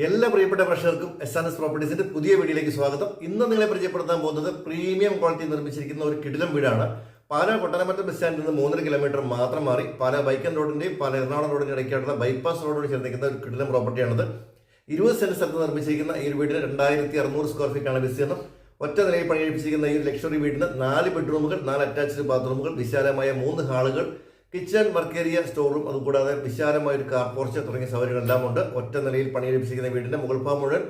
എല്ലാ പ്രിയപ്പെട്ട പ്രേക്ഷകർക്കും എസ് പ്രോപ്പർട്ടീസിന്റെ പുതിയ വീഡിയോയിലേക്ക് സ്വാഗതം. ഇന്ന് നിങ്ങളെ പരിചയപ്പെടുത്താൻ പോകുന്നത് പ്രീമിയം ക്വാളിറ്റി നിർമ്മിച്ചിരിക്കുന്ന ഒരു കിടിലം വീടാണ്. പാലാ കൊട്ടാരമറ്റം ബസ് സ്റ്റാൻഡിൽ നിന്ന് 3.5 കിലോമീറ്റർ മാത്രം മാറി പാലാ ബൈക്കൻ റോഡിന്റെയും പാലാ എറണാകുളം റോഡിന്റെ ഇടയ്ക്കായിട്ടുള്ള ബൈപ്പാസ് റോഡോട് ചേർന്നിരിക്കുന്ന ഒരു കിടിലം പ്രോപ്പർട്ടിയാണിത്. 20 സെന്റ് സ്ഥലത്ത് നിർമ്മിച്ചിരിക്കുന്ന ഈ ഒരു വീടിന് 2600 സ്ക്വയർ ഫീറ്റ് ആണ് വിസ്തീർണം. ഒറ്റ നിലയിൽ പണി കഴിപ്പിച്ചിരിക്കുന്ന ഈ ഒരു ലക്ഷറി വീടിന് 4 ബെഡ്റൂമുകൾ, 4 അറ്റാച്ച്ഡ് ബാത്റൂമുകൾ, വിശാലമായ 3 ഹാളുകൾ, kitchen, work area, store room, അതുകൂടാതെ വിശാലമായ ഒരു കാർ പോർച്ച് തുടങ്ങിയ സൗകര്യങ്ങളെല്ലാം ഉണ്ട്. ഒറ്റ നിലയിൽ പണിയെടുപ്പിച്ചിരിക്കുന്ന വീടിന്റെ മുകൾ ഭാഗം മുഴുവൻ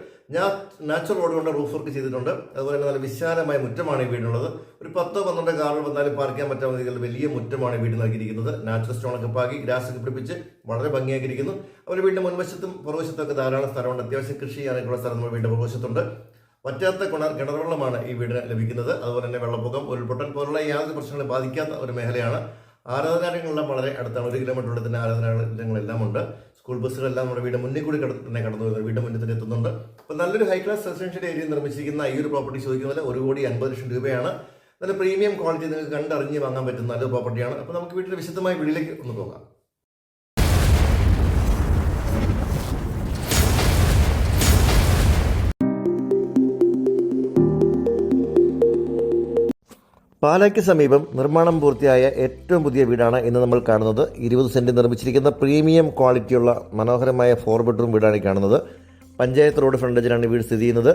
നാച്ചുറൽ റോഡ് കൊണ്ട് റൂഫ് വർക്ക് ചെയ്തിട്ടുണ്ട്. അതുപോലെ തന്നെ നല്ല വിശാലമായ മുറ്റമാണ് ഈ വീടിനുള്ളത്. ഒരു 10-12 കാറുകൾ വന്നാലും പാർക്ക് ചെയ്യാൻ പറ്റാവുന്ന രീതിയിൽ വലിയ മുറ്റമാണ് വീട് നൽകിയിരിക്കുന്നത്. നാച്ചുറൽ സ്റ്റോണൊക്കെ പാകി ഗ്രാസ് ഒക്കെ പിടിപ്പിച്ച് വളരെ ഭംഗിയാക്കിയിരിക്കുന്നു. അവർ വീടിന്റെ മുൻവശത്തും പുറവശത്തൊക്കെ ധാരാളം സ്ഥലമുണ്ട്. അത്യാവശ്യം കൃഷി ചെയ്യാനൊക്കെയുള്ള സ്ഥലം നമ്മുടെ വീടിന്റെ പുറവശത്തുണ്ട്. വറ്റാത്ത കിണർവെള്ളമാണ് ഈ വീടിന് ലഭിക്കുന്നത്. അതുപോലെ തന്നെ വെള്ളപ്പൊക്കം, ഉരുൾപൊട്ടൽ പോലുള്ള യാതൊരു പ്രശ്നങ്ങളെ ബാധിക്കാത്ത ഒരു മേഖലയാണ്. ആരാധനാലയങ്ങളെല്ലാം വളരെ അടുത്താണ്. 1 കിലോമീറ്റർ തന്നെ ആരാധനാലയങ്ങളെല്ലാം ഉണ്ട്. സ്കൂൾ ബസ്സുകളെല്ലാം നമ്മുടെ വീട് മുന്നിൽ കൂടി തന്നെ കടന്നു വരുന്നത്, വീടിന്റെ മുന്നിൽ തന്നെ എത്തുന്നുണ്ട്. അപ്പോൾ നല്ലൊരു ഹൈ ക്ലാസ് റെസിഡൻഷ്യൽ ഏരിയ നിർമ്മിച്ചിരിക്കുന്ന ഈ ഒരു പ്രോപ്പർട്ടി ചോദിക്കുന്നത് 1,50,00,000 രൂപയാണ്. നല്ല പ്രീമിയം ക്വാളിറ്റി നിങ്ങൾക്ക് കണ്ടറിഞ്ഞ് വാങ്ങാൻ പറ്റുന്ന നല്ലൊരു പ്രോപ്പർട്ടിയാണ്. അപ്പോൾ നമുക്ക് വീട്ടിൽ വിശദമായ വീട്ടിലേക്ക് ഒന്ന് പോകാം. പാലായ്ക്ക് സമീപം നിർമ്മാണം പൂർത്തിയായ ഏറ്റവും പുതിയ വീടാണ് ഇന്ന് നമ്മൾ കാണുന്നത്. 20 സെന്റ് നിർമ്മിച്ചിരിക്കുന്ന പ്രീമിയം ക്വാളിറ്റിയുള്ള മനോഹരമായ 4 ബെഡ്റൂം വീടാണ് കാണുന്നത്. പഞ്ചായത്ത് റോഡ് ഫ്രണ്ടേജിലാണ് വീട് സ്ഥിതി ചെയ്യുന്നത്.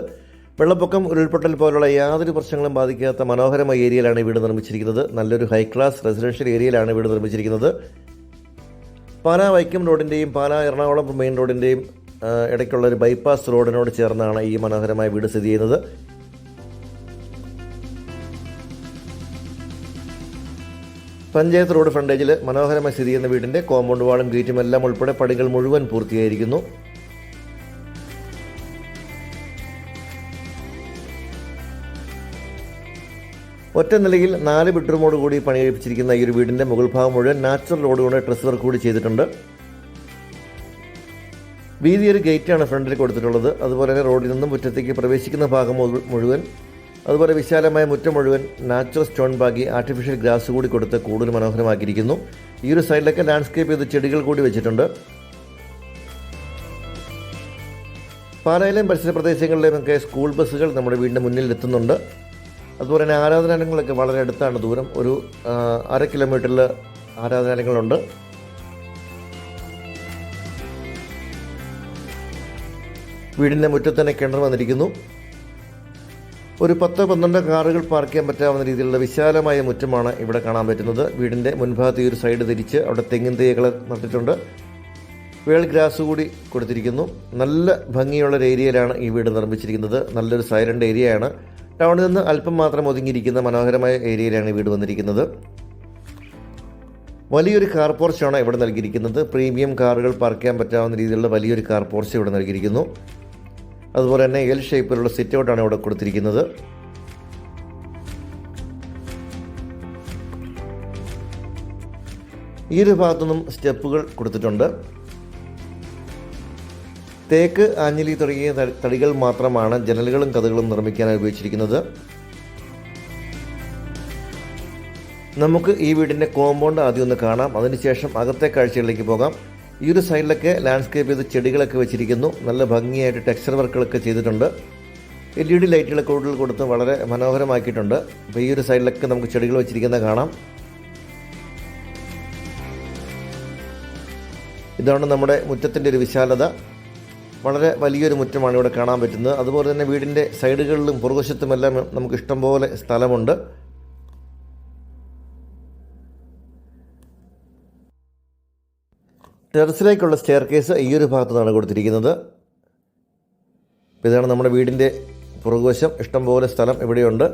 വെള്ളപ്പൊക്കം, ഉരുൾപൊട്ടൽ പോലുള്ള യാതൊരു പ്രശ്നങ്ങളും ബാധിക്കാത്ത മനോഹരമായ ഏരിയയിലാണ് വീട് നിർമ്മിച്ചിരിക്കുന്നത്. നല്ലൊരു ഹൈ ക്ലാസ് റെസിഡൻഷ്യൽ ഏരിയയിലാണ് വീട് നിർമ്മിച്ചിരിക്കുന്നത്. പാലാ വൈക്കം റോഡിൻ്റെയും പാലാ എറണാകുളം മെയിൻ റോഡിൻ്റെയും ഇടയ്ക്കുള്ള ഒരു ബൈപ്പാസ് റോഡിനോട് ചേർന്നാണ് ഈ മനോഹരമായ വീട് സ്ഥിതി ചെയ്യുന്നത്. പഞ്ചായത്ത് റോഡ് ഫ്രണ്ടേജിൽ മനോഹരമായി സ്ഥിതി ചെയ്യുന്ന വീടിന്റെ കോമ്പൗണ്ട് വാളും ഗേറ്റും എല്ലാം ഉൾപ്പെടെ പണികൾ മുഴുവൻ പൂർത്തിയായിരിക്കുന്നു. ഒറ്റ നിലയിൽ 4 ബെഡ്റൂമോട് കൂടി പണി കഴിപ്പിച്ചിരിക്കുന്ന ഈ ഒരു വീടിന്റെ മുകൾ ഭാഗം മുഴുവൻ നാച്ചുറൽ റോഡ് കൊണ്ട് ട്രസ് വർക്ക് കൂടി ചെയ്തിട്ടുണ്ട്. വീതിയൊരു ഗേറ്റാണ് ഫ്രണ്ടിൽ കൊടുത്തിട്ടുള്ളത്. അതുപോലെ തന്നെ റോഡിൽ നിന്നും മുറ്റത്തേക്ക് പ്രവേശിക്കുന്ന ഭാഗം മുഴുവൻ, അതുപോലെ വിശാലമായ മുറ്റം മുഴുവൻ നാച്ചുറൽ സ്റ്റോൺ പാകി ആർട്ടിഫിഷ്യൽ ഗ്രാസ് കൂടി കൊടുത്ത് കൂടുതൽ മനോഹരമാക്കിയിരിക്കുന്നു. ഈ ഒരു സൈഡിലൊക്കെ ലാൻഡ്സ്കേപ്പ് ചെയ്ത് ചെടികൾ കൂടി വെച്ചിട്ടുണ്ട്. പാലായിലെയും പരിസര പ്രദേശങ്ങളിലെയൊക്കെ സ്കൂൾ ബസ്സുകൾ നമ്മുടെ വീടിൻ്റെ മുന്നിൽ എത്തുന്നുണ്ട്. അതുപോലെ തന്നെ ആരാധനാലയങ്ങളൊക്കെ വളരെ അടുത്താണ് ദൂരം. ഒരു 1/2 കിലോമീറ്ററിൽ ആരാധനാലയങ്ങളുണ്ട്. വീടിൻ്റെ മുറ്റത്ത് തന്നെ കിണർ വന്നിരിക്കുന്നു. ഒരു 10-12 കാറുകൾ പാർക്ക് ചെയ്യാൻ പറ്റാവുന്ന രീതിയിലുള്ള വിശാലമായ മുറ്റമാണ് ഇവിടെ കാണാൻ പറ്റുന്നത്. വീടിൻ്റെ മുൻഭാഗത്ത് ഈ ഒരു സൈഡ് തിരിച്ച് അവിടെ തെങ്ങിൻ തൈകൾ നട്ടിട്ടുണ്ട്. വേൾ ഗ്രാസ് കൂടി കൊടുത്തിരിക്കുന്നു. നല്ല ഭംഗിയുള്ള ഏരിയയിലാണ് ഈ വീട് നിർമ്മിച്ചിരിക്കുന്നത്. നല്ലൊരു സൈലൻ്റ് ഏരിയയാണ്. ടൗണിൽ നിന്ന് അല്പം മാത്രം ഒതുങ്ങിയിരിക്കുന്ന മനോഹരമായ ഏരിയയിലാണ് ഈ വീട് വന്നിരിക്കുന്നത്. വലിയൊരു കാർ പോർച്ചാണ് ഇവിടെ നൽകിയിരിക്കുന്നത്. പ്രീമിയം കാറുകൾ പാർക്ക് ചെയ്യാൻ പറ്റാവുന്ന രീതിയിലുള്ള വലിയൊരു കാർ പോർച്ച് ഇവിടെ നൽകിയിരിക്കുന്നു. അതുപോലെ തന്നെ എൽ ഷേപ്പിലുള്ള സിറ്റ് ഔട്ടാണ് ഇവിടെ കൊടുത്തിരിക്കുന്നത്. ഈ ഒരു ഭാഗത്തുനിന്നും സ്റ്റെപ്പുകൾ കൊടുത്തിട്ടുണ്ട്. തേക്ക്, ആഞ്ഞിലി തുടങ്ങിയ തടികൾ മാത്രമാണ് ജനലുകളും കതകളും നിർമ്മിക്കാനായി ഉപയോഗിച്ചിരിക്കുന്നത്. നമുക്ക് ഈ വീടിൻ്റെ കോമ്പൗണ്ട് ആദ്യം ഒന്ന് കാണാം. അതിനുശേഷം അകത്തെ കാഴ്ചകളിലേക്ക് പോകാം. ഈ ഒരു സൈഡിലൊക്കെ ലാൻഡ്സ്കേപ്പ് ചെയ്ത് ചെടികളൊക്കെ വെച്ചിരിക്കുന്നു. നല്ല ഭംഗിയായിട്ട് ടെക്സ്ചർ വർക്കുകളൊക്കെ ചെയ്തിട്ടുണ്ട്. LED ലൈറ്റുകളൊക്കെ കൂടുതൽ കൊടുത്ത് വളരെ മനോഹരമാക്കിയിട്ടുണ്ട്. അപ്പോൾ ഈ ഒരു സൈഡിലൊക്കെ നമുക്ക് ചെടികൾ വെച്ചിരിക്കുന്നത് കാണാം. ഇതാണ് നമ്മുടെ മുറ്റത്തിൻ്റെ ഒരു വിശാലത. വളരെ വലിയൊരു മുറ്റമാണ് ഇവിടെ കാണാൻ പറ്റുന്നത്. അതുപോലെ തന്നെ വീടിൻ്റെ സൈഡുകളിലും പുറകുവശത്തുമെല്ലാം നമുക്ക് ഇഷ്ടംപോലെ സ്ഥലമുണ്ട്. ടെറസിലേക്കുള്ള സ്റ്റെയർ കേസ് ഈ ഒരു ഭാഗത്തു നിന്നാണ് കൊടുത്തിരിക്കുന്നത്. ഇതാണ് നമ്മുടെ വീടിൻ്റെ പുറകുവശം. ഇഷ്ടംപോലെ സ്ഥലം ഇവിടെയുണ്ട്.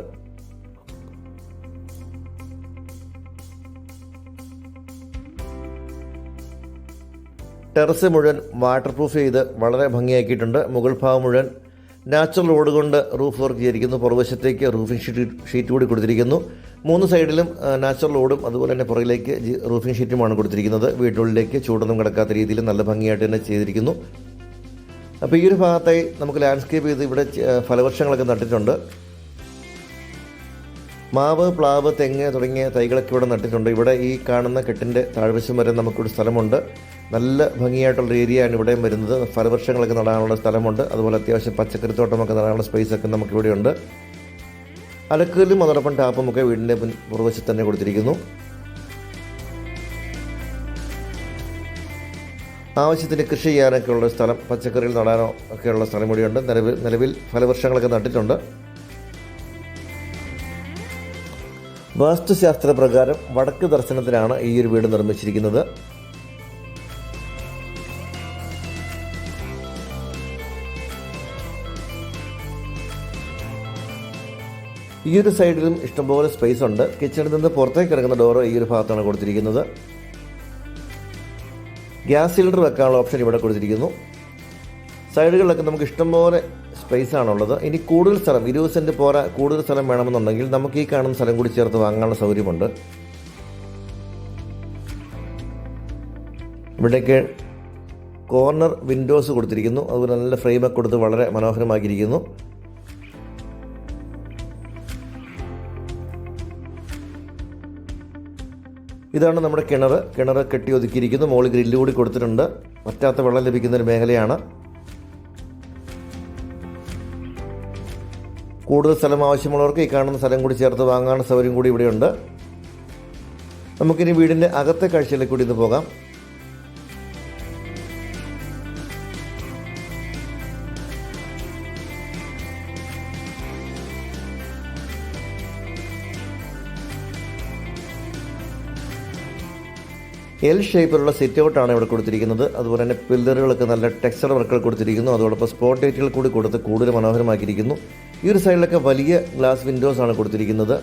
ടെറസ് മുഴുവൻ വാട്ടർ പ്രൂഫ് ചെയ്ത് വളരെ ഭംഗിയാക്കിയിട്ടുണ്ട്. മുകൾ ഭാഗം മുഴുവൻ നാച്ചുറൽ റോഡ് കൊണ്ട് റൂഫ് വർക്ക് ചെയ്തിരിക്കുന്നു. പുറകുവശത്തേക്ക് റൂഫിംഗ് ഷീറ്റ് കൂടി കൊടുത്തിരിക്കുന്നു. 3 സൈഡിലും നാച്ചുറൽ റോഡും അതുപോലെ തന്നെ പുറകിലേക്ക് റൂഫിംഗ് ഷീറ്റുമാണ് കൊടുത്തിരിക്കുന്നത്. വീട്ടിനുള്ളിലേക്ക് ചൂടൊന്നും കിടക്കാത്ത രീതിയിൽ നല്ല ഭംഗിയായിട്ട് തന്നെ ചെയ്തിരിക്കുന്നു. അപ്പോൾ ഈ ഒരു ഭാഗത്തായി നമുക്ക് ലാൻഡ്സ്കേപ്പ് ചെയ്ത് ഇവിടെ ഫലവൃക്ഷങ്ങളൊക്കെ നട്ടിട്ടുണ്ട്. മാവ്, പ്ലാവ്, തെങ്ങ് തുടങ്ങിയ തൈകളൊക്കെ ഇവിടെ നട്ടിട്ടുണ്ട്. ഇവിടെ ഈ കാണുന്ന കെട്ടിൻ്റെ താഴ്വശം വരെ നമുക്കിവിടെ സ്ഥലമുണ്ട്. നല്ല ഭംഗിയായിട്ടുള്ള ഏരിയയാണ് ഇവിടെയും വരുന്നത്. ഫലവൃക്ഷങ്ങളൊക്കെ നടാനുള്ള സ്ഥലമുണ്ട്. അതുപോലെ അത്യാവശ്യം പച്ചക്കറിത്തോട്ടമൊക്കെ നടാനുള്ള സ്പേസൊക്കെ നമുക്കിവിടെയുണ്ട്. അലക്കല്ലും അതോടൊപ്പം ടാപ്പുമൊക്കെ വീടിൻ്റെ പുറവശത്ത് തന്നെ കൊടുത്തിരിക്കുന്നു. ആവശ്യത്തിന് കൃഷി ചെയ്യാനൊക്കെ ഉള്ള സ്ഥലം, പച്ചക്കറികൾ നടാനോ ഒക്കെയുള്ള സ്ഥലം കൂടിയുണ്ട്. നിലവിൽ ഫലവൃക്ഷങ്ങളൊക്കെ നട്ടിട്ടുണ്ട്. വാസ്തുശാസ്ത്ര പ്രകാരം വടക്ക് ദർശനത്തിലാണ് ഈ ഒരു വീട് നിർമ്മിച്ചിരിക്കുന്നത്. ഈ ഒരു സൈഡിലും ഇഷ്ടംപോലെ സ്പേസ് ഉണ്ട്. കിച്ചണിൽ നിന്ന് പുറത്തേക്ക് ഇറങ്ങുന്ന ഡോറ് ഈ ഒരു ഭാഗത്താണ് കൊടുത്തിരിക്കുന്നത്. ഗ്യാസ് സിലിണ്ടർ വെക്കാനുള്ള ഓപ്ഷൻ ഇവിടെ കൊടുത്തിരിക്കുന്നു. സൈഡുകളിലൊക്കെ നമുക്ക് ഇഷ്ടംപോലെ സ്പേസ് ആണുള്ളത്. ഇനി കൂടുതൽ സ്ഥലം, 20 സെൻറ്റ് പോരാ, കൂടുതൽ സ്ഥലം വേണമെന്നുണ്ടെങ്കിൽ നമുക്ക് ഈ കാണുന്ന സ്ഥലം കൂടി ചേർത്ത് വാങ്ങാനുള്ള സൗകര്യമുണ്ട്. ഇവിടേക്ക് കോർണർ വിൻഡോസ് കൊടുത്തിരിക്കുന്നു. അതുപോലെ നല്ല ഫ്രെയിമൊക്കെ കൊടുത്ത് വളരെ മനോഹരമാക്കിയിരിക്കുന്നു. ഇതാണ് നമ്മുടെ കിണർ കെട്ടി ഒതുക്കിയിരിക്കുന്നു. മുകളിൽ ഗ്രില്ല് കൂടി കൊടുത്തിട്ടുണ്ട്. വറ്റാത്ത വെള്ളം ലഭിക്കുന്ന ഒരു മേഖലയാണ്. കൂടുതൽ സ്ഥലം ആവശ്യമുള്ളവർക്ക് ഈ കാണുന്ന സ്ഥലം കൂടി ചേർത്ത് വാങ്ങാനുള്ള സൗകര്യം കൂടി ഇവിടെയുണ്ട്. നമുക്കിനി വീടിൻ്റെ അകത്തെ കാഴ്ചയിലേക്ക് കൂടി ഇന്ന് പോകാം. എൽ ഷേപ്പിലുള്ള സിറ്റ് ഔട്ടാണ് ഇവിടെ കൊടുത്തിരിക്കുന്നത്. അതുപോലെ തന്നെ പില്ലറുകളൊക്കെ നല്ല ടെക്സ്ചർ വർക്കുകൾ കൊടുത്തിരിക്കുന്നു. അതോടൊപ്പം സ്പോട്ട് ലൈറ്റുകൾ കൂടി കൊടുത്ത് കൂടുതൽ മനോഹരമാക്കിയിരിക്കുന്നു. ഈ ഒരു സൈഡിലൊക്കെ വലിയ ഗ്ലാസ് വിൻഡോസ് ആണ് കൊടുത്തിരിക്കുന്നത്.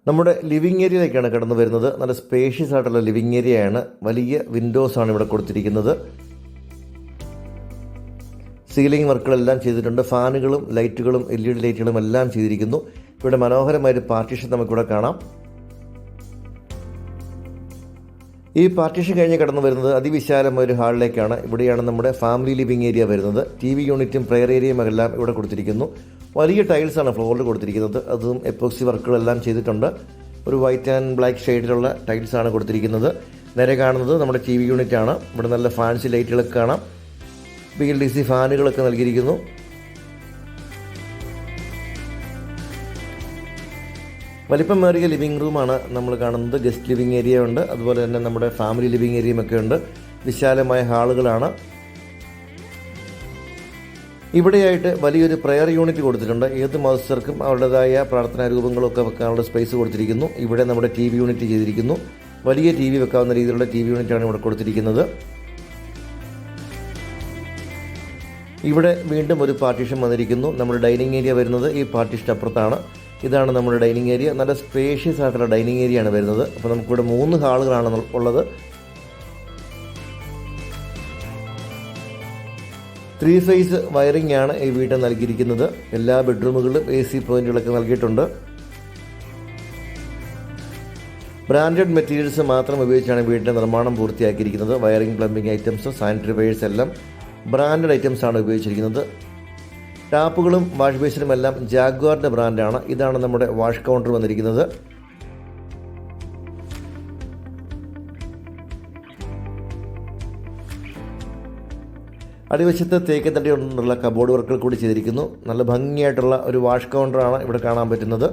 നമ്മുടെ ലിവിങ് ഏരിയയിലേക്കാണ് കടന്നു വരുന്നത്. നല്ല സ്പേഷ്യസ് ആയിട്ടുള്ള ലിവിങ് ഏരിയയാണ്. വലിയ വിൻഡോസ് ആണ് ഇവിടെ കൊടുത്തിരിക്കുന്നത്. സീലിംഗ് വർക്കുകളെല്ലാം ചെയ്തിട്ടുണ്ട്. ഫാനുകളും ലൈറ്റുകളും LED ലൈറ്റുകളും എല്ലാം ചെയ്തിരിക്കുന്നു. ഇവിടെ മനോഹരമായൊരു പാർട്ടീഷൻ നമുക്കിവിടെ കാണാം. ഈ പാർട്ടീഷൻ കഴിഞ്ഞ് കടന്നു വരുന്നത് അതിവിശാലമായ ഒരു ഹാളിലേക്കാണ്. ഇവിടെയാണ് നമ്മുടെ ഫാമിലി ലിവിങ് ഏരിയ വരുന്നത്. TV യൂണിറ്റും പ്രെയർ ഏരിയയും എല്ലാം ഇവിടെ കൊടുത്തിരിക്കുന്നു. വലിയ ടൈൽസാണ് ഫ്ലോറിൽ കൊടുത്തിരിക്കുന്നത്. അതും എപ്പോക്സി വർക്കുകളെല്ലാം ചെയ്തിട്ടുണ്ട്. ഒരു വൈറ്റ് ആൻഡ് ബ്ലാക്ക് ഷെയ്ഡിലുള്ള ടൈൽസാണ് കൊടുത്തിരിക്കുന്നത്. നേരെ കാണുന്നത് നമ്മുടെ TV യൂണിറ്റാണ്. ഇവിടെ നല്ല ഫാൻസി ലൈറ്റുകളൊക്കെ കാണാം. BLDC ഫാനുകളൊക്കെ നൽകിയിരിക്കുന്നു. വലിപ്പമേറിയ ലിവിങ് റൂമാണ് നമ്മൾ കാണുന്നത്. ഗസ്റ്റ് ലിവിങ് ഏരിയ ഉണ്ട്. അതുപോലെ തന്നെ നമ്മുടെ ഫാമിലി ലിവിങ് ഏരിയയും ഒക്കെ ഉണ്ട്. വിശാലമായ ഹാളുകളാണ്. ഇവിടെയായിട്ട് വലിയൊരു പ്രെയർ യൂണിറ്റ് കൊടുത്തിട്ടുണ്ട്. ഏത് മതസ്ഥർക്കും അവരുടേതായ പ്രാർത്ഥനാ രൂപങ്ങളൊക്കെ വെക്കാനുള്ള സ്പേസ് കൊടുത്തിരിക്കുന്നു. ഇവിടെ നമ്മുടെ TV യൂണിറ്റ് ചെയ്തിരിക്കുന്നു. വലിയ TV വെക്കാവുന്ന രീതിയിലുള്ള TV യൂണിറ്റാണ് ഇവിടെ കൊടുത്തിരിക്കുന്നത്. ഇവിടെ വീണ്ടും ഒരു പാർട്ടീഷൻ വന്നിരിക്കുന്നു. നമ്മുടെ ഡൈനിങ് ഏരിയ വരുന്നത് ഈ പാർട്ടീഷൻ അപ്പുറത്താണ്. ഇതാണ് നമ്മുടെ ഡൈനിങ് ഏരിയ. നല്ല സ്പേഷ്യസ് ആയിട്ടുള്ള ഡൈനിങ് ഏരിയ ആണ് വരുന്നത്. അപ്പോൾ നമുക്കിവിടെ 3 ഹാളുകളാണ് ഉള്ളത്. 3 ഫേസ് വയറിംഗ് ആണ് ഈ വീട്ടിൽ നൽകിയിരിക്കുന്നത്. എല്ലാ ബെഡ്റൂമുകളിലും AC പോയിന്റുകളൊക്കെ നൽകിയിട്ടുണ്ട്. ബ്രാൻഡഡ് മെറ്റീരിയൽസ് മാത്രം ഉപയോഗിച്ചാണ് വീടിൻ്റെ നിർമ്മാണം പൂർത്തിയാക്കിയിരിക്കുന്നത്. Wiring, plumbing items, sanitary wares എല്ലാം ബ്രാൻഡഡ് ഐറ്റംസ് ആണ് ഉപയോഗിച്ചിരിക്കുന്നത്. ടാപ്പുകളും വാഷ് ബേസിനും എല്ലാം ജാഗ്വാറിൻ്റെ ബ്രാൻഡാണ്. ഇതാണ് നമ്മുടെ വാഷ് കൗണ്ടർ വന്നിരിക്കുന്നത്. അടിവശത്ത് തേക്ക് തടി കൊണ്ടുള്ള കബോർഡ് വർക്കുകൾ കൂടി ചെയ്തിരിക്കുന്നു. നല്ല ഭംഗിയായിട്ടുള്ള ഒരു വാഷ് കൗണ്ടറാണ് ഇവിടെ കാണാൻ പറ്റുന്നത്.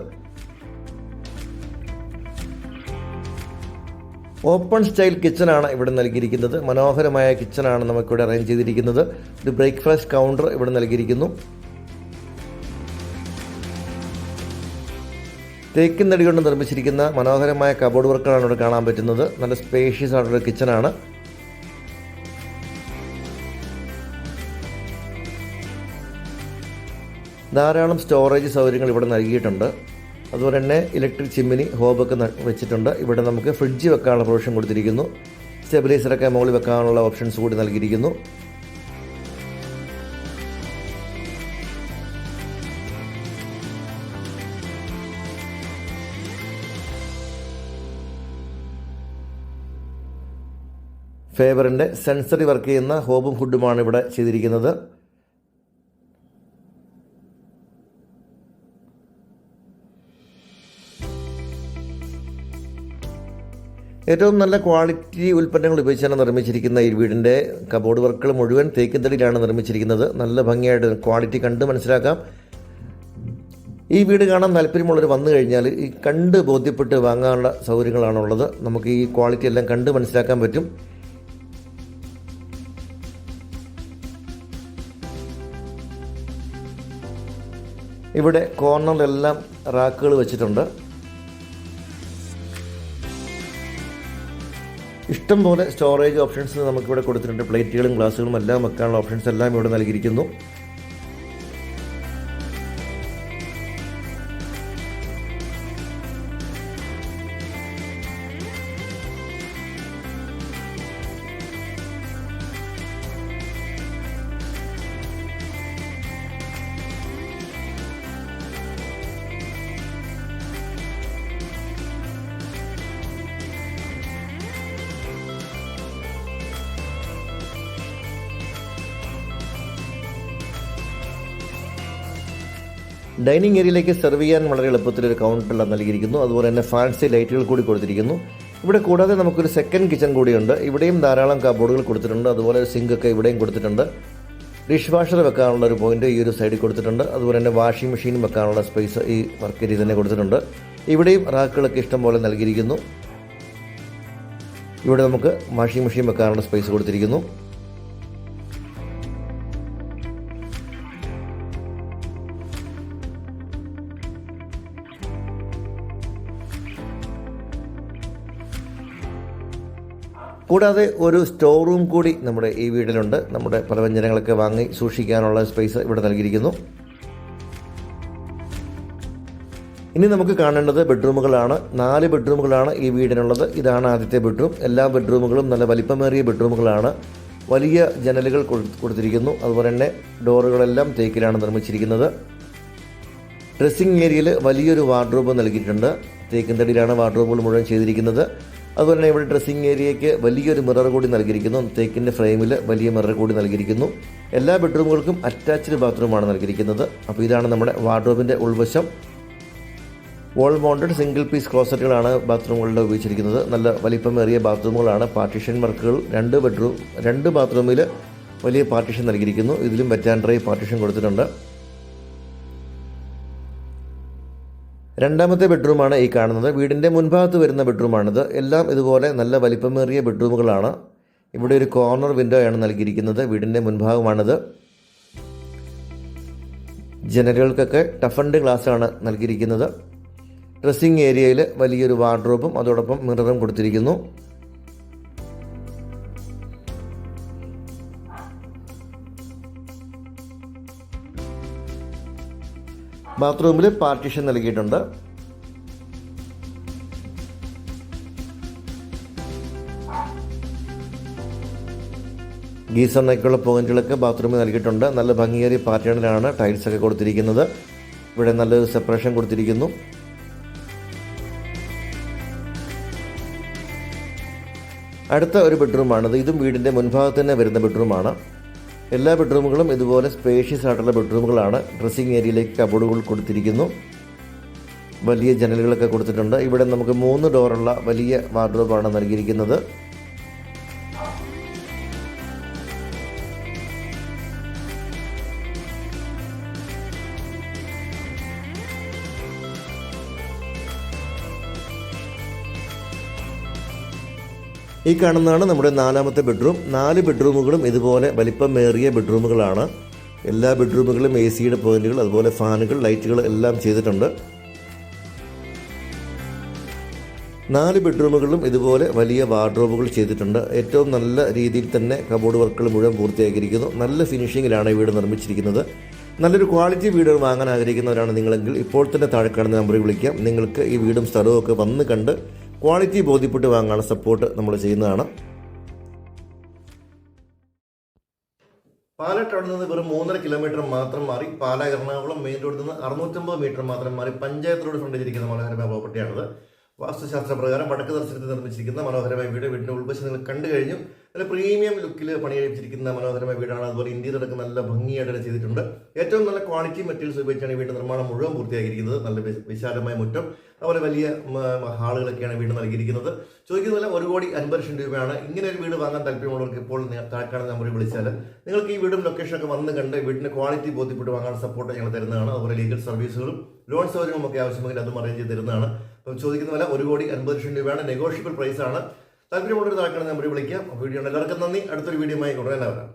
ഓപ്പൺ സ്റ്റൈൽ കിച്ചണാണ് ഇവിടെ നൽകിയിരിക്കുന്നത്. മനോഹരമായ കിച്ചണാണ് നമുക്കിവിടെ അറേഞ്ച് ചെയ്തിരിക്കുന്നത്. ഒരു ബ്രേക്ക്ഫാസ്റ്റ് കൗണ്ടർ ഇവിടെ നൽകിയിരിക്കുന്നു. തേക്കിൻ തടി കൊണ്ട് നിർമ്മിച്ചിരിക്കുന്ന മനോഹരമായ കബോർഡ് വർക്കുകളാണ് ഇവിടെ കാണാൻ പറ്റുന്നത്. നല്ല സ്പേഷ്യസ് ആയിട്ടുള്ള കിച്ചണാണ്. ധാരാളം സ്റ്റോറേജ് സൗകര്യങ്ങൾ ഇവിടെ നൽകിയിട്ടുണ്ട്. അതുപോലെ തന്നെ ഇലക്ട്രിക് ചിമ്മിനി, ഹോബൊക്കെ വെച്ചിട്ടുണ്ട്. ഇവിടെ നമുക്ക് ഫ്രിഡ്ജ് വെക്കാനുള്ള പ്രൊവിഷൻ കൊടുത്തിരിക്കുന്നു. സ്റ്റെബിലൈസറൊക്കെ മുകളിൽ വെക്കാനുള്ള ഓപ്ഷൻസ് കൂടി നൽകിയിരിക്കുന്നു. ഫേബറിൻ്റെ സെൻസറി വർക്ക് ചെയ്യുന്ന ഹോബും ഹുഡുമാണ് ഇവിടെ ചെയ്തിരിക്കുന്നത്. ഏറ്റവും നല്ല ക്വാളിറ്റി ഉൽപ്പന്നങ്ങൾ ഉപയോഗിച്ചാണ് നിർമ്മിച്ചിരിക്കുന്ന ഈ വീടിൻ്റെ കബോർഡ് വർക്കുകൾ മുഴുവൻ തേക്കിൻ തടിയിലാണ് നിർമ്മിച്ചിരിക്കുന്നത്. നല്ല ഭംഗിയായിട്ട് ക്വാളിറ്റി കണ്ട് മനസ്സിലാക്കാം. ഈ വീട് കാണാൻ താല്പര്യമുള്ളവർ വന്നു കഴിഞ്ഞാൽ ഈ കണ്ട് ബോധ്യപ്പെട്ട് വാങ്ങാനുള്ള സൗകര്യങ്ങളാണുള്ളത്. നമുക്ക് ഈ ക്വാളിറ്റി എല്ലാം കണ്ട് മനസ്സിലാക്കാൻ പറ്റും. ഇവിടെ കോർണറിലെല്ലാം റാക്കുകൾ വെച്ചിട്ടുണ്ട്. ഇഷ്ടം പോലെ സ്റ്റോറേജ് ഓപ്ഷൻസ് നമുക്കിവിടെ കൊടുത്തിട്ടുണ്ട്. പ്ലേറ്റുകളും ഗ്ലാസുകളും എല്ലാം വെക്കാനുള്ള ഓപ്ഷൻസ് എല്ലാം ഇവിടെ നൽകിയിരിക്കുന്നു. ഡൈനിങ് ഏരിയയിലേക്ക് സെർവ് ചെയ്യാൻ വളരെ എളുപ്പത്തിലൊരു കൗണ്ടറെല്ലാം നൽകിയിരിക്കുന്നു. അതുപോലെ തന്നെ ഫാൻസി ലൈറ്റുകൾ കൂടി കൊടുത്തിരിക്കുന്നു. ഇവിടെ കൂടാതെ നമുക്കൊരു സെക്കൻഡ് കിച്ചൺ കൂടിയുണ്ട്. ഇവിടെയും ധാരാളം കബോർഡുകൾ കൊടുത്തിട്ടുണ്ട്. അതുപോലെ സിങ്കൊക്കെ ഇവിടെയും കൊടുത്തിട്ടുണ്ട്. ഡിഷ് വാഷർ വെക്കാനുള്ള ഒരു പോയിന്റ് ഈ ഒരു സൈഡിൽ കൊടുത്തിട്ടുണ്ട്. അതുപോലെ തന്നെ വാഷിംഗ് മെഷീനും വെക്കാനുള്ള സ്പേസ് ഈ വർക്ക് ഏരിയ തന്നെ കൊടുത്തിട്ടുണ്ട്. ഇവിടെയും റാക്കുകളൊക്കെ ഇഷ്ടം പോലെ നൽകിയിരിക്കുന്നു. ഇവിടെ നമുക്ക് വാഷിംഗ് മെഷീൻ വെക്കാനുള്ള സ്പേസ് കൊടുത്തിരിക്കുന്നു. കൂടാതെ ഒരു സ്റ്റോർ റൂം കൂടി നമ്മുടെ ഈ വീട്ടിലുണ്ട്. നമ്മുടെ പലവ്യഞ്ജനങ്ങളൊക്കെ വാങ്ങി സൂക്ഷിക്കാനുള്ള സ്പേസ് ഇവിടെ നൽകിയിരിക്കുന്നു. ഇനി നമുക്ക് കാണേണ്ടത് ബെഡ്റൂമുകളാണ്. 4 ബെഡ്റൂമുകളാണ് ഈ വീടിനുള്ളത്. ഇതാണ് ആദ്യത്തെ ബെഡ്റൂം. എല്ലാ ബെഡ്റൂമുകളും നല്ല വലിപ്പമേറിയ ബെഡ്റൂമുകളാണ്. വലിയ ജനലുകൾ കൊടുത്തിരിക്കുന്നു. അതുപോലെ തന്നെ ഡോറുകളെല്ലാം തേക്കിലാണ് നിർമ്മിച്ചിരിക്കുന്നത്. ഡ്രസ്സിംഗ് ഏരിയയിൽ വലിയൊരു വാർഡ്രോബ് നൽകിയിട്ടുണ്ട്. തേക്കിൻ തടിയിലാണ് വാർഡ്രോബുകൾ മുഴുവൻ ചെയ്തിരിക്കുന്നത്. അതുപോലെ തന്നെ ഇവിടെ ഡ്രസ്സിംഗ് ഏരിയയ്ക്ക് വലിയൊരു മിറർ കൂടി നൽകിയിരിക്കുന്നു. തേക്കിൻ്റെ ഫ്രെയിമിൽ വലിയ മിറർ കൂടി നൽകിയിരിക്കുന്നു. എല്ലാ ബെഡ്റൂമുകൾക്കും അറ്റാച്ച്ഡ് ബാത്റൂമാണ് നൽകിയിരിക്കുന്നത്. അപ്പോൾ ഇതാണ് നമ്മുടെ വാർഡ്രോബിൻ്റെ ഉൾവശം. വോൾ മൗണ്ടഡ് സിംഗിൾ പീസ് ക്ലോസറ്റുകളാണ് ബാത്റൂമുകളിൽ ഉപയോഗിച്ചിരിക്കുന്നത്. നല്ല വലിപ്പമേറിയ ബാത്റൂമുകളാണ്. പാർട്ടീഷൻ വർക്കുകൾ 2 ബാത്റൂമിൽ വലിയ പാർട്ടീഷൻ നൽകിയിരിക്കുന്നു. ഇതിലും വെറ്റ് ആൻഡ് ഡ്രൈ പാർട്ടീഷൻ കൊടുത്തിട്ടുണ്ട്. രണ്ടാമത്തെ ബെഡ്റൂമാണ് ഈ കാണുന്നത്. വീടിൻ്റെ മുൻഭാഗത്ത് വരുന്ന ബെഡ്റൂമാണിത്. എല്ലാം ഇതുപോലെ നല്ല വലിപ്പമേറിയ ബെഡ്റൂമുകളാണ്. ഇവിടെ ഒരു കോർണർ വിൻഡോയാണ് നൽകിയിരിക്കുന്നത്. വീടിൻ്റെ മുൻഭാഗമാണിത്. ജനലുകൾക്കൊക്കെ ടഫൻഡ് ഗ്ലാസ്സാണ് നൽകിയിരിക്കുന്നത്. ഡ്രസ്സിംഗ് ഏരിയയിൽ വലിയൊരു വാർഡ്രോബും അതോടൊപ്പം മിററും കൊടുത്തിരിക്കുന്നു. ബാത്റൂമിൽ പാർട്ടീഷൻ നൽകിയിട്ടുണ്ട്. ഗീസറിനൊക്കെയുള്ള പോയിന്റുകളൊക്കെ ബാത്റൂമിൽ നൽകിയിട്ടുണ്ട്. നല്ല ഭംഗിയേറിയ പാറ്റേണിലാണ് ടൈൽസൊക്കെ കൊടുത്തിരിക്കുന്നത്. ഇവിടെ നല്ലൊരു സെപ്പറേഷൻ കൊടുത്തിരിക്കുന്നു. അടുത്ത ഒരു ബെഡ്റൂമാണിത്. ഇതും വീടിൻ്റെ മുൻഭാഗത്ത് തന്നെ വരുന്ന ബെഡ്റൂമാണ്. എല്ലാ ബെഡ്റൂമുകളും ഇതുപോലെ സ്പേഷ്യസ് ആയിട്ടുള്ള ബെഡ്റൂമുകളാണ്. ഡ്രസ്സിംഗ് ഏരിയയിലേക്ക് കബോർഡുകൾ കൊടുത്തിരിക്കുന്നു. വലിയ ജനലുകളൊക്കെ കൊടുത്തിട്ടുണ്ട്. ഇവിടെ നമുക്ക് 3 ഡോറുള്ള വലിയ വാർഡ്രോബാണ് നൽകിയിരിക്കുന്നത്. ഈ കാണുന്നതാണ് നമ്മുടെ 4ാമത്തെ ബെഡ്റൂം. 4 ബെഡ്റൂമുകളും ഇതുപോലെ വലിപ്പമേറിയ ബെഡ്റൂമുകളാണ്. എല്ലാ ബെഡ്റൂമുകളും AC-യുടെ പോയിന്റുകൾ, അതുപോലെ ഫാനുകൾ, ലൈറ്റുകൾ എല്ലാം ചെയ്തിട്ടുണ്ട്. 4 ബെഡ്റൂമുകളിലും ഇതുപോലെ വലിയ വാർഡ്രോബുകൾ ചെയ്തിട്ടുണ്ട്. ഏറ്റവും നല്ല രീതിയിൽ തന്നെ കബോർഡ് വർക്കുകൾ മുഴുവൻ പൂർത്തിയാക്കിയിരിക്കുന്നു. നല്ല ഫിനിഷിങ്ങിലാണ് ഈ വീട് നിർമ്മിച്ചിരിക്കുന്നത്. നല്ലൊരു ക്വാളിറ്റി വീടുകൾ വാങ്ങാൻ ആഗ്രഹിക്കുന്നവരാണ് നിങ്ങളെങ്കിൽ ഇപ്പോൾ തന്നെ താഴെ കാണുന്ന നമ്പറിൽ വിളിക്കാം. നിങ്ങൾക്ക് ഈ വീടും സ്ഥലവും ഒക്കെ വന്ന് കണ്ട് ക്വാളിറ്റി ബോധ്യപ്പെട്ട് വാങ്ങാനുള്ള സപ്പോർട്ട് നമ്മൾ ചെയ്യുന്നതാണ്. പാലാ ടൗണിൽ നിന്ന് വെറും 3.5 കിലോമീറ്റർ മാത്രം മാറി പാലാ എറണാകുളം മെയിൻ റോഡിൽ നിന്ന് 650 മീറ്റർ മാത്രം മാറി പഞ്ചായത്ത് റോഡ് ഫ്രണ്ടിലിരിക്കുന്ന മനോഹരമായ പ്രോപ്പർട്ടിയാണിത്. വാസ്തുശാസ്ത്ര പ്രകാരം വടക്ക് ദർശനത്തിൽ നിർമ്മിച്ചിരിക്കുന്ന മനോഹരമായ വീടിൻ്റെ ഉൾവശം നിങ്ങൾ കണ്ടു കഴിഞ്ഞു. നല്ല പ്രീമിയം ലുക്കിൽ പണികഴിപ്പിച്ചിരിക്കുന്ന മനോഹരമായ വീടാണ്. അതുപോലെ ഇന്ത്യയിൽ നടക്കുന്ന നല്ല ഭംഗിയായിട്ട് തന്നെ ചെയ്തിട്ടുണ്ട്. ഏറ്റവും നല്ല ക്വാളിറ്റി മെറ്റീരിയൽസ് ഉപയോഗിച്ചാണ് ഈ വീട് നിർമ്മാണം മുഴുവൻ പൂർത്തിയാക്കിയിരിക്കുന്നത്. നല്ല വിശാലമായ മുറ്റം, അതുപോലെ വലിയ ഹാളുകളൊക്കെയാണ് വീട് നൽകിയിരിക്കുന്നത്. ചോദിക്കുന്നതല്ല 1,50,00,000 രൂപയാണ്. ഇങ്ങനെ ഒരു വീട് വാങ്ങാൻ താല്പര്യമുള്ളവർക്ക് ഇപ്പോൾ താഴെക്കാണുന്ന നമ്പറിൽ വിളിച്ചാൽ നിങ്ങൾക്ക് ഈ വീടും ലൊക്കേഷനൊക്കെ വന്ന് കണ്ട് വീടിന്റെ ക്വാളിറ്റി ബോധ്യപ്പെട്ട് വാങ്ങാൻ സപ്പോർട്ട് ഞങ്ങൾ തരുന്നതാണ്. അതുപോലെ ലീഗൽ സർവീസുകളും ലോൺ സൗകര്യങ്ങളും ഒക്കെ ആവശ്യമെങ്കിൽ അതും അറേഞ്ച് ചെയ്ത് തരുന്നതാണ്. അപ്പം ചോദിക്കുന്ന വില 1,50,00,000 രൂപയാണ്. നെഗോഷ്യബിൾ പ്രൈസ് ആണ്. താല്പര്യമുള്ളൊരു താഴെക്കാണുന്ന നമ്പറിൽ വിളിക്കാം. വീഡിയോ എല്ലാവർക്കും നന്ദി. അടുത്തൊരു വീഡിയോയുമായി ഉടനെ വരാം.